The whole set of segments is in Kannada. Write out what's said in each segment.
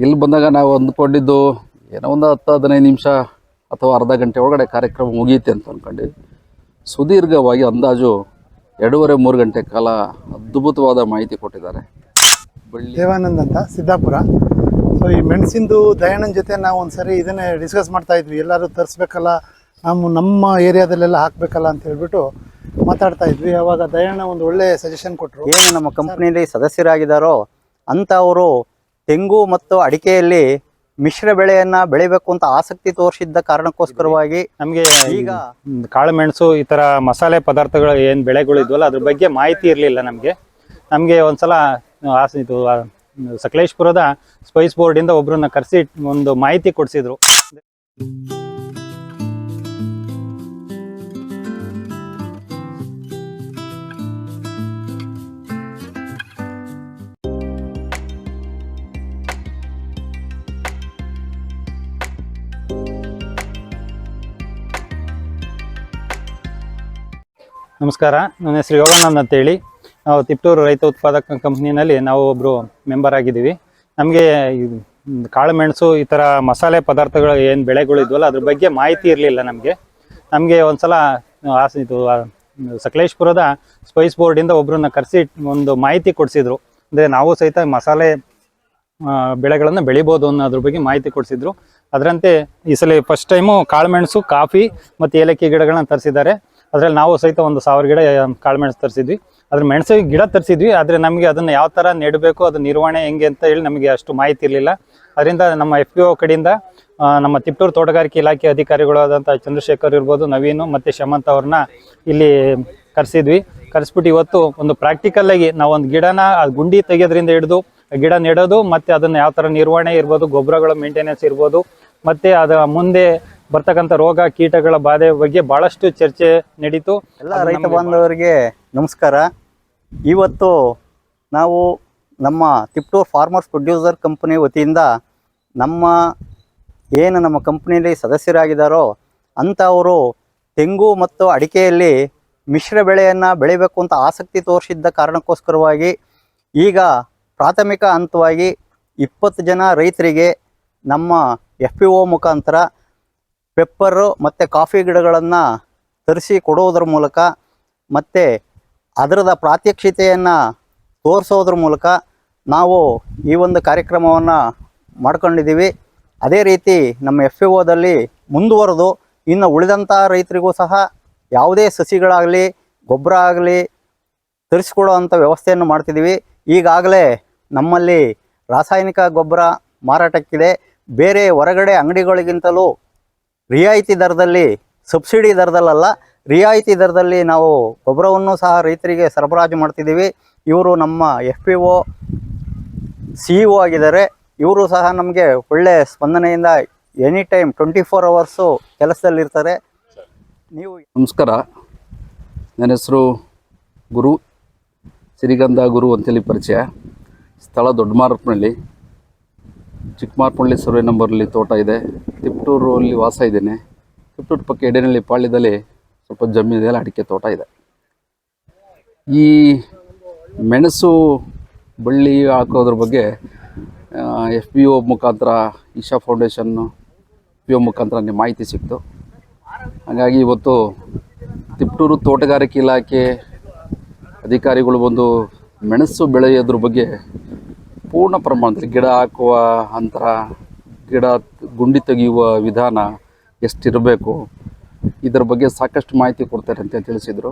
ಇಲ್ಲಿ ಬಂದಾಗ ನಾವು ಅಂದ್ಕೊಂಡಿದ್ದು ಏನೋ ಒಂದು 10-15 ನಿಮಿಷ ಅಥವಾ ಅರ್ಧ ಗಂಟೆ ಒಳಗಡೆ ಕಾರ್ಯಕ್ರಮ ಮುಗಿಯುತ್ತೆ ಅಂತ ಅಂದ್ಕೊಂಡು ಸುದೀರ್ಘವಾಗಿ ಅಂದಾಜು 2.5-3 ಗಂಟೆ ಕಾಲ ಅದ್ಭುತವಾದ ಮಾಹಿತಿ ಕೊಟ್ಟಿದ್ದಾರೆ. ದೇವಾನಂದ್ ಅಂತ ಸಿದ್ದಾಪುರ. ಸೊ ಈ ಮೆಣಸಿಂದು ದಯಾನಂದ್ ಜೊತೆ ನಾವು ಒಂದ್ಸರಿ ಇದನ್ನೇ ಡಿಸ್ಕಸ್ ಮಾಡ್ತಾ ಇದ್ವಿ, ಎಲ್ಲರೂ ತರಿಸ್ಬೇಕಲ್ಲ, ನಮ್ಮ ಏರಿಯಾದಲ್ಲೆಲ್ಲ ಹಾಕಬೇಕಲ್ಲ ಅಂತ ಹೇಳ್ಬಿಟ್ಟು ಮಾತಾಡ್ತಾ ಇದ್ವಿ. ಅವಾಗ ದಯಾನಂದ ಒಂದು ಒಳ್ಳೆ ಸಜೆಷನ್ ಕೊಟ್ಟರು. ಏನು ನಮ್ಮ ಕಂಪ್ನಿಯಲ್ಲಿ ಸದಸ್ಯರಾಗಿದ್ದಾರೋ ಅಂಥವರು ತೆಂಗು ಮತ್ತು ಅಡಿಕೆಯಲ್ಲಿ ಮಿಶ್ರ ಬೆಳೆಯನ್ನ ಬೆಳಿಬೇಕು ಅಂತ ಆಸಕ್ತಿ ತೋರಿಸಿದ್ದ ಕಾರಣಕ್ಕೋಸ್ಕರವಾಗಿ ನಮಗೆ ಈಗ ಕಾಳುಮೆಣಸು ಈ ತರ ಮಸಾಲೆ ಪದಾರ್ಥಗಳು ಏನು ಬೆಳೆಗಳು ಇದ್ವಲ್ಲ ಅದ್ರ ಬಗ್ಗೆ ಮಾಹಿತಿ ಇರಲಿಲ್ಲ. ನಮಗೆ ಒಂದ್ಸಲ ಇದು ಸಕಲೇಶ್ಪುರದ ಸ್ಪೈಸ್ ಬೋರ್ಡ್ ಇಂದ ಒಬ್ರನ್ನ ಕರೆಸಿ ಒಂದು ಮಾಹಿತಿ ಕೊಡಿಸಿದ್ರು. ನಮಸ್ಕಾರ, ನನ್ನ ಹೆಸರು ಯೋಗಾನಂದ್ ಅಂತೇಳಿ. ನಾವು ತಿಪ್ಟೂರು ರೈತ ಉತ್ಪಾದಕ ಕಂಪ್ನಿನಲ್ಲಿ ನಾವು ಒಬ್ಬರು ಮೆಂಬರ್ ಆಗಿದ್ದೀವಿ. ನಮಗೆ ಕಾಳುಮೆಣಸು ಈ ಥರ ಮಸಾಲೆ ಪದಾರ್ಥಗಳು ಏನು ಬೆಳೆಗಳು ಇದ್ವಲ್ಲ ಅದ್ರ ಬಗ್ಗೆ ಮಾಹಿತಿ ಇರಲಿಲ್ಲ. ನಮಗೆ ಒಂದ್ಸಲ ಇದು ಸಕಲೇಶ್ಪುರದ ಸ್ಪೈಸ್ ಬೋರ್ಡಿಂದ ಒಬ್ರನ್ನ ಕರೆಸಿ ಒಂದು ಮಾಹಿತಿ ಕೊಡಿಸಿದ್ರು. ಅಂದರೆ ನಾವು ಸಹಿತ ಮಸಾಲೆ ಬೆಳೆಗಳನ್ನು ಬೆಳಿಬೋದು ಅನ್ನೋದ್ರ ಬಗ್ಗೆ ಮಾಹಿತಿ ಕೊಡಿಸಿದ್ರು. ಅದರಂತೆ ಈ ಸಲ ಫಸ್ಟ್ ಟೈಮು ಕಾಳುಮೆಣಸು, ಕಾಫಿ ಮತ್ತು ಏಲಕ್ಕಿ ಗಿಡಗಳನ್ನ ತರಿಸಿದ್ದಾರೆ. ಅದರಲ್ಲಿ ನಾವು ಸಹಿತ ಒಂದು 1000 ಗಿಡ ಕಾಳುಮೆಣಸು ತರಿಸಿದ್ವಿ. ಅದ್ರ ಮೆಣಸಿಗೆ ಗಿಡ ತರಿಸಿದ್ವಿ, ಆದರೆ ನಮಗೆ ಅದನ್ನು ಯಾವ ಥರ ನೆಡಬೇಕು, ಅದು ನಿರ್ವಹಣೆ ಹೆಂಗೆ ಅಂತ ಹೇಳಿ ನಮಗೆ ಅಷ್ಟು ಮಾಹಿತಿ ಇರಲಿಲ್ಲ. ಅದರಿಂದ ನಮ್ಮ FPO ಕಡೆಯಿಂದ ನಮ್ಮ ತಿಪ್ಟೂರು ತೋಟಗಾರಿಕೆ ಇಲಾಖೆ ಅಧಿಕಾರಿಗಳಾದಂಥ ಚಂದ್ರಶೇಖರ್ ಇರ್ಬೋದು, ನವೀನು ಮತ್ತು ಶಮಂತ್ ಅವ್ರನ್ನ ಇಲ್ಲಿ ಕರೆಸ್ಬಿಟ್ಟು ಇವತ್ತು ಒಂದು ಪ್ರಾಕ್ಟಿಕಲ್ಲಾಗಿ ನಾವು ಒಂದು ಗಿಡನ ಗುಂಡಿ ತೆಗೆಯೋದ್ರಿಂದ ಹಿಡಿದು ಗಿಡ ನೆಡೋದು ಮತ್ತು ಅದನ್ನು ಯಾವ ಥರ ನಿರ್ವಹಣೆ ಇರ್ಬೋದು, ಗೊಬ್ಬರಗಳ ಮೇಂಟೆನೆನ್ಸ್ ಇರ್ಬೋದು, ಮತ್ತು ಅದರ ಮುಂದೆ ಬರ್ತಕ್ಕಂಥ ರೋಗ ಕೀಟಗಳ ಬಾಧೆ ಬಗ್ಗೆ ಬಹಳಷ್ಟು ಚರ್ಚೆ ನಡೀತು. ಎಲ್ಲ ರೈತ ಬಾಂಧವರಿಗೆ ನಮಸ್ಕಾರ. ಇವತ್ತು ನಾವು ನಮ್ಮ ತಿಪ್ಟೂರು ಫಾರ್ಮರ್ಸ್ ಪ್ರೊಡ್ಯೂಸರ್ ಕಂಪನಿ ವತಿಯಿಂದ ನಮ್ಮ ಕಂಪ್ನಿಯಲ್ಲಿ ಸದಸ್ಯರಾಗಿದ್ದಾರೋ ಅಂಥವರು ತೆಂಗು ಮತ್ತು ಅಡಿಕೆಯಲ್ಲಿ ಮಿಶ್ರ ಬೆಳೆಯನ್ನು ಬೆಳಿಬೇಕು ಅಂತ ಆಸಕ್ತಿ ತೋರಿಸಿದ್ದ ಕಾರಣಕ್ಕೋಸ್ಕರವಾಗಿ ಈಗ ಪ್ರಾಥಮಿಕ ಹಂತವಾಗಿ 20 ಜನ ರೈತರಿಗೆ ನಮ್ಮ FPO ಮುಖಾಂತರ ಪೆಪ್ಪರು ಮತ್ತು ಕಾಫಿ ಗಿಡಗಳನ್ನು ತರಿಸಿ ಕೊಡುವುದರ ಮೂಲಕ ಮತ್ತು ಅದರದ ಪ್ರಾತ್ಯಕ್ಷಿತೆಯನ್ನು ತೋರಿಸೋದ್ರ ಮೂಲಕ ನಾವು ಈ ಒಂದು ಕಾರ್ಯಕ್ರಮವನ್ನು ಮಾಡ್ಕೊಂಡಿದ್ದೀವಿ. ಅದೇ ರೀತಿ ನಮ್ಮ FPOದಲ್ಲಿ ಮುಂದುವರೆದು ಇನ್ನು ಉಳಿದಂಥ ರೈತರಿಗೂ ಸಹ ಯಾವುದೇ ಸಸಿಗಳಾಗಲಿ ಗೊಬ್ಬರ ಆಗಲಿ ತರಿಸ್ಕೊಡೋವಂಥ ವ್ಯವಸ್ಥೆಯನ್ನು ಮಾಡ್ತಿದ್ದೀವಿ. ಈಗಾಗಲೇ ನಮ್ಮಲ್ಲಿ ರಾಸಾಯನಿಕ ಗೊಬ್ಬರ ಮಾರಾಟಕ್ಕಿದೆ. ಬೇರೆ ಹೊರಗಡೆ ಅಂಗಡಿಗಳಿಗಿಂತಲೂ ರಿಯಾಯಿತಿ ದರದಲ್ಲಿ, ಸಬ್ಸಿಡಿ ದರದಲ್ಲ, ರಿಯಾಯಿತಿ ದರದಲ್ಲಿ ನಾವು ಗೊಬ್ಬರವನ್ನು ಸಹ ರೈತರಿಗೆ ಸರಬರಾಜು ಮಾಡ್ತಿದ್ದೀವಿ. ಇವರು ನಮ್ಮ FPO CEO ಆಗಿದ್ದಾರೆ. ಇವರು ಸಹ ನಮಗೆ ಒಳ್ಳೆ ಸ್ಪಂದನೆಯಿಂದ ಎನಿ ಟೈಮ್ 24 ಅವರ್ಸು ಕೆಲಸದಲ್ಲಿರ್ತಾರೆ. ನೀವು ನಮಸ್ಕಾರ, ನನ್ನ ಹೆಸರು ಗುರು, ಸಿರಿಗಂಧ ಗುರು ಅಂತೇಳಿ ಪರಿಚಯ. ಸ್ಥಳ ದೊಡ್ಡಮಾರಪ್ಪನಹಳ್ಳಿ, ಚಿಕ್ಕಮಾರಪ್ಪನಹಳ್ಳಿ ಸರ್ವೆ ನಂಬರಲ್ಲಿ ತೋಟ ಇದೆ. ತಿಪ್ಟೂರಲ್ಲಿ ವಾಸ ಇದ್ದೇನೆ. ತಿಪ್ಟೂರು ಪಕ್ಕ ಎಡೆನಹಳ್ಳಿ ಪಾಳ್ಯದಲ್ಲಿ ಸ್ವಲ್ಪ ಜಮೀನಿದೆಯಲ್ಲ, ಅಡಿಕೆ ತೋಟ ಇದೆ. ಈ ಮೆಣಸು ಬಳ್ಳಿ ಹಾಕೋದ್ರ ಬಗ್ಗೆ FPO ಮುಖಾಂತರ, ಈಶಾ ಫೌಂಡೇಶನ್ನು FPO ಮುಖಾಂತರ ನನಗೆ ಮಾಹಿತಿ ಸಿಕ್ತು. ಹಾಗಾಗಿ ಇವತ್ತು ತಿಪ್ಟೂರು ತೋಟಗಾರಿಕೆ ಇಲಾಖೆ ಅಧಿಕಾರಿಗಳು ಬಂದು ಮೆಣಸು ಬೆಳೆಯೋದ್ರ ಬಗ್ಗೆ ಪೂರ್ಣ ಪ್ರಮಾಣದಲ್ಲಿ ಗಿಡ ಹಾಕುವ ಅಂತರ, ಗಿಡ ಗುಂಡಿ ತೆಗೆಯುವ ವಿಧಾನ ಎಷ್ಟಿರಬೇಕು, ಇದರ ಬಗ್ಗೆ ಸಾಕಷ್ಟು ಮಾಹಿತಿ ಕೊಡ್ತಾರೆ ಅಂತ ತಿಳಿಸಿದರು.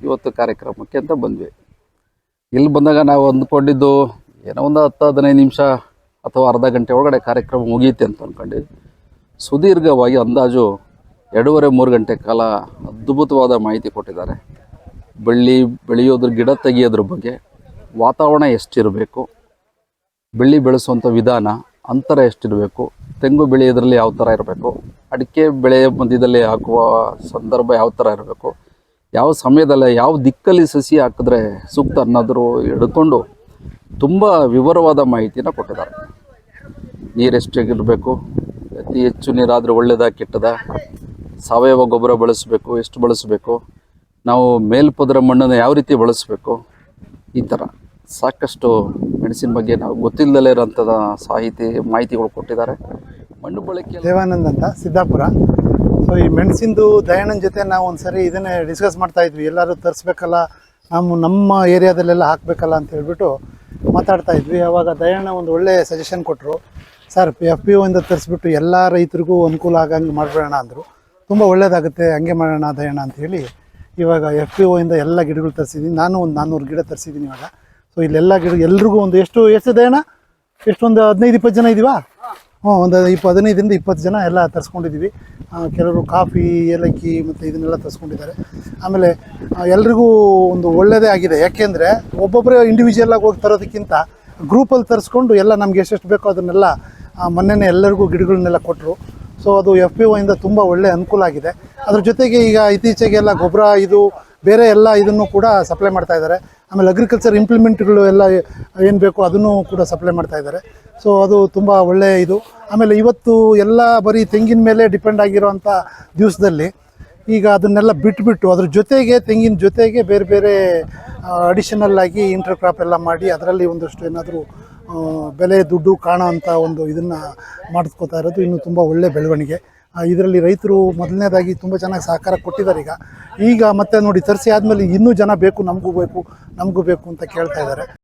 ಇವತ್ತು ಕಾರ್ಯಕ್ರಮಕ್ಕೆ ಅಂತ ಬಂದ್ವಿ. ಇಲ್ಲಿ ಬಂದಾಗ ನಾವು ಅಂದ್ಕೊಂಡಿದ್ದು ಏನೋ ಒಂದು 10-15 ನಿಮಿಷ ಅಥವಾ ಅರ್ಧ ಗಂಟೆ ಒಳಗಡೆ ಕಾರ್ಯಕ್ರಮ ಮುಗಿಯುತ್ತೆ ಅಂತ ಅಂದ್ಕೊಂಡು ಸುದೀರ್ಘವಾಗಿ ಅಂದಾಜು 2.5-3 ಗಂಟೆ ಕಾಲ ಅದ್ಭುತವಾದ ಮಾಹಿತಿ ಕೊಟ್ಟಿದ್ದಾರೆ. ಬೆಳೆಯೋದ್ರ ಗಿಡ ತೆಗೆಯೋದ್ರ ಬಗ್ಗೆ, ವಾತಾವರಣ ಎಷ್ಟಿರಬೇಕು, ಬೆಳ್ಳಿ ಬೆಳೆಸುವಂಥ ವಿಧಾನ, ಅಂತರ ಎಷ್ಟಿರಬೇಕು, ತೆಂಗು ಬೆಳೆಯೋದ್ರಲ್ಲಿ ಯಾವ ಥರ ಇರಬೇಕು, ಅಡಿಕೆ ಬೆಳೆಯ ಮಧ್ಯದಲ್ಲಿ ಹಾಕುವ ಸಂದರ್ಭ ಯಾವ ಥರ ಇರಬೇಕು, ಯಾವ ಸಮಯದಲ್ಲಿ ಯಾವ ದಿಕ್ಕಲ್ಲಿ ಸಸಿ ಹಾಕಿದ್ರೆ ಸೂಕ್ತ ಅನ್ನೋದ್ರು ಹಿಡ್ಕೊಂಡು ತುಂಬ ವಿವರವಾದ ಮಾಹಿತಿನ ಕೊಟ್ಟಿದ್ದಾರೆ. ನೀರೆಷ್ಟಿರಬೇಕು, ಅತಿ ಹೆಚ್ಚು ನೀರಾದರೆ ಒಳ್ಳೆಯದ ಕೆಟ್ಟದ, ಸಾವಯವ ಗೊಬ್ಬರ ಬಳಸಬೇಕು, ಎಷ್ಟು ಬಳಸಬೇಕು, ನಾವು ಮೇಲ್ಪದರ ಮಣ್ಣನ್ನು ಯಾವ ರೀತಿ ಬಳಸಬೇಕು, ಈ ಥರ ಸಾಕಷ್ಟು ಮೆಣಸಿನ ಬಗ್ಗೆ ನಾವು ಗೊತ್ತಿಲ್ಲದಲೇ ಇರೋಂಥದ್ದು ಮಾಹಿತಿಗಳು ಕೊಟ್ಟಿದ್ದಾರೆ. ಮಣ್ಣು ಬಳಕೆ ದೇವಾನಂದ್ ಅಂತ ಸಿದ್ದಾಪುರ. ಸೊ ಈ ಮೆಣಸಿಂದು ದಯಾನಂದ್ ಜೊತೆ ನಾವು ಒಂದು ಸರಿ ಇದನ್ನೇ ಡಿಸ್ಕಸ್ ಮಾಡ್ತಾ ಇದ್ವಿ, ಎಲ್ಲರೂ ತರಿಸ್ಬೇಕಲ್ಲ, ನಮ್ಮ ಏರಿಯಾದಲ್ಲೆಲ್ಲ ಹಾಕಬೇಕಲ್ಲ ಅಂತ ಹೇಳ್ಬಿಟ್ಟು ಮಾತಾಡ್ತಾ ಇದ್ವಿ. ಆವಾಗ ದಯಾನಂದ ಒಂದು ಒಳ್ಳೆ ಸಜೆಷನ್ ಕೊಟ್ಟರು. ಸರ್ FPO ಇಂದ ತರಿಸ್ಬಿಟ್ಟು ಎಲ್ಲ ರೈತರಿಗೂ ಅನುಕೂಲ ಆಗಂಗೆ ಮಾಡಿಬಿಡೋಣ ಅಂದರು. ತುಂಬ ಒಳ್ಳೇದಾಗುತ್ತೆ, ಹಂಗೆ ಮಾಡೋಣ ದಯಾನಂದ ಅಂತ ಹೇಳಿ ಇವಾಗ FPO ಇಂದ ಎಲ್ಲ ಗಿಡಗಳು ತರಿಸಿದ್ದೀನಿ. ನಾನು ಒಂದು 400 ಗಿಡ ತರಿಸಿದ್ದೀನಿ ಇವಾಗ. ಸೊ ಇಲ್ಲೆಲ್ಲ ಗಿಡ ಎಲ್ರಿಗೂ ಒಂದು ಎಷ್ಟು ದಯಾನಂದ ಎಷ್ಟೊಂದು 15-20 ಜನ ಇದ್ದೀವಾ? ಒಂದು 15-20 ಜನ ಎಲ್ಲ ತರಿಸ್ಕೊಂಡಿದ್ದೀವಿ. ಕೆಲವರು ಕಾಫಿ, ಏಲಕ್ಕಿ ಮತ್ತು ಇದನ್ನೆಲ್ಲ ತರಿಸ್ಕೊಂಡಿದ್ದಾರೆ. ಆಮೇಲೆ ಎಲ್ರಿಗೂ ಒಂದು ಒಳ್ಳೆಯದೇ ಆಗಿದೆ. ಯಾಕೆಂದರೆ ಒಬ್ಬೊಬ್ಬರೇ ಇಂಡಿವಿಜುವಲಾಗಿ ಹೋಗಿ ತರೋದಕ್ಕಿಂತ ಗ್ರೂಪಲ್ಲಿ ತರಿಸ್ಕೊಂಡು ಎಲ್ಲ ನಮ್ಗೆ ಎಷ್ಟೆಷ್ಟು ಬೇಕೋ ಅದನ್ನೆಲ್ಲ ಮೊನ್ನೆನೇ ಎಲ್ಲರಿಗೂ ಗಿಡಗಳನ್ನೆಲ್ಲ ಕೊಟ್ಟರು. ಸೊ ಅದು FPO ಇಂದ ತುಂಬ ಒಳ್ಳೆಯ ಅನುಕೂಲ ಆಗಿದೆ. ಅದ್ರ ಜೊತೆಗೆ ಈಗ ಇತ್ತೀಚೆಗೆಲ್ಲ ಗೊಬ್ಬರ ಇದು ಬೇರೆ ಎಲ್ಲ ಇದನ್ನು ಕೂಡ ಸಪ್ಲೈ ಮಾಡ್ತಾ ಇದ್ದಾರೆ. ಆಮೇಲೆ ಅಗ್ರಿಕಲ್ಚರ್ ಇಂಪ್ಲಿಮೆಂಟ್ಗಳು ಎಲ್ಲ ಏನು ಬೇಕೋ ಅದನ್ನು ಕೂಡ ಸಪ್ಲೈ ಮಾಡ್ತಾ ಇದ್ದಾರೆ. ಸೊ ಅದು ತುಂಬ ಒಳ್ಳೆಯ ಇದು. ಆಮೇಲೆ ಇವತ್ತು ಎಲ್ಲ ಬರೀ ತೆಂಗಿನ ಮೇಲೆ ಡಿಪೆಂಡ್ ಆಗಿರೋವಂಥ ದಿವಸದಲ್ಲಿ ಈಗ ಅದನ್ನೆಲ್ಲ ಬಿಟ್ಬಿಟ್ಟು ಅದ್ರ ಜೊತೆಗೆ ತೆಂಗಿನ ಜೊತೆಗೆ ಬೇರೆ ಬೇರೆ ಅಡಿಷನಲ್ ಆಗಿ ಇಂಟರ್ ಕ್ರಾಪ್ ಎಲ್ಲ ಮಾಡಿ ಅದರಲ್ಲಿ ಒಂದಷ್ಟು ಏನಾದರೂ ಬೆಲೆ ದುಡ್ಡು ಕಾಣೋ ಅಂಥ ಒಂದು ಇದನ್ನು ಮಾಡಿಸ್ಕೋತಾ ಇರೋದು ಇನ್ನೂ ತುಂಬ ಒಳ್ಳೆಯ ಬೆಳವಣಿಗೆ. ಇದರಲ್ಲಿ ರೈತರು ಮೊದಲನೇದಾಗಿ ತುಂಬ ಚೆನ್ನಾಗಿ ಸಹಕಾರ ಕೊಟ್ಟಿದ್ದಾರೆ. ಈಗ ಮತ್ತೆ ನೋಡಿ ತರಿಸಿ ಆದಮೇಲೆ ಇನ್ನೂ ಜನ ಬೇಕು, ನಮಗೂ ಬೇಕು ಅಂತ ಕೇಳ್ತಾ ಇದ್ದಾರೆ.